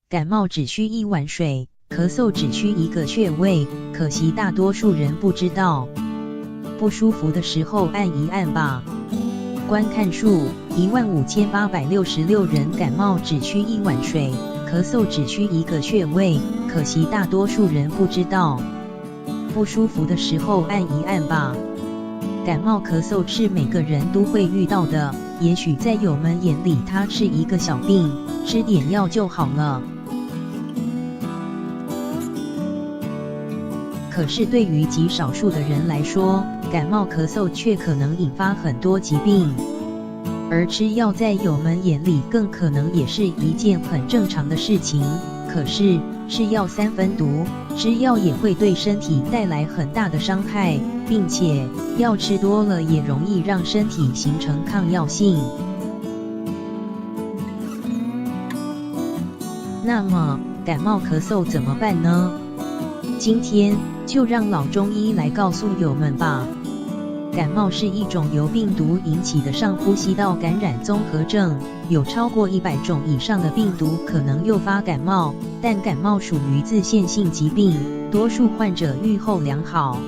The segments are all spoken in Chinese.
感冒只需1碗水，咳嗽只需1个穴位，可惜大多数人不知道。不舒服的时候按一按吧。观看数15866人，感冒只需1碗水，咳嗽只需1个穴位，可惜大多数人不知道。不舒服的时候按一按吧。感冒咳嗽是每个人都会遇到的，也许在友们眼里它是一个小病，吃点药就好了。可是对于极少数的人来说，感冒咳嗽却可能引发很多疾病，而吃药在友们眼里更可能也是一件很正常的事情。可是是药三分毒，吃药也会对身体带来很大的伤害，并且药吃多了也容易让身体形成抗药性。那么感冒咳嗽怎么办呢？今天就让老中医来告诉友们吧。感冒是一种由病毒引起的上呼吸道感染综合症，有超过100种以上的病毒可能诱发感冒，但感冒属于自限性疾病，多数患者预后良好。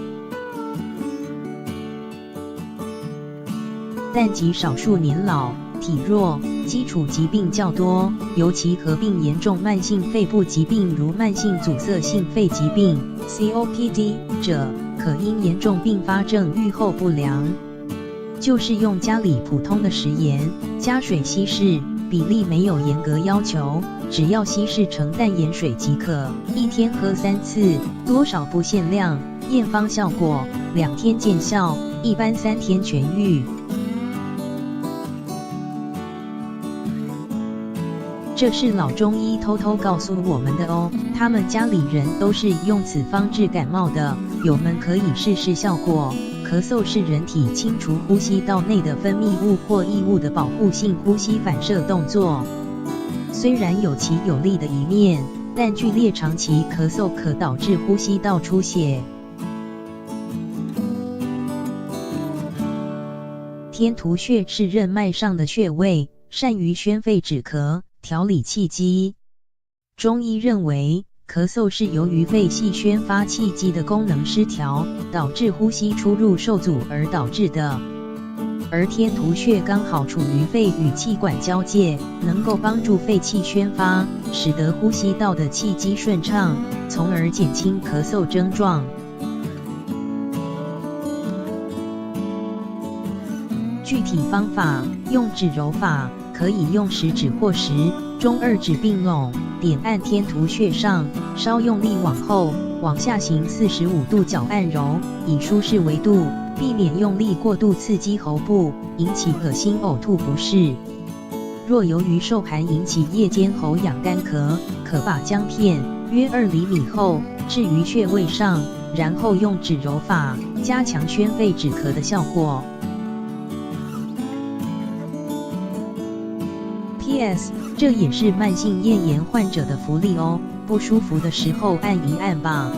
但极少数年老、体弱、基础疾病较多，尤其合并严重慢性肺部疾病如慢性阻塞性肺疾病 （COPD） 者，可因严重并发症预后不良。就是用家里普通的食盐加水稀释，比例没有严格要求，只要稀释成淡盐水即可，一天喝3次，多少不限量，验方效果2天见效，一般3天痊愈。这是老中医偷偷告诉我们的哦，他们家里人都是用此方治感冒的，友们可以试试效果。咳嗽是人体清除呼吸道内的分泌物或异物的保护性呼吸反射动作，虽然有其有利的一面，但剧烈长期咳嗽可导致呼吸道出血。天突穴是任脉上的穴位，善于宣肺止咳，调理气机。中医认为，咳嗽是由于肺系宣发气机的功能失调，导致呼吸出入受阻而导致的。而天突穴刚好处于肺与气管交界，能够帮助肺气宣发，使得呼吸道的气机顺畅，从而减轻咳嗽症状。具体方法，用指揉法，可以用食指或食中2指并拢，点按天突穴上，稍用力往后往下行45度角按揉，以舒适为度，避免用力过度刺激喉部，引起恶心呕吐不适。若由于受寒引起夜间喉痒干咳，可把姜片约2厘米厚置于穴位上，然后用指揉法加强宣肺止咳的效果。PS， 这也是慢性咽炎患者的福利哦，不舒服的时候按一按吧。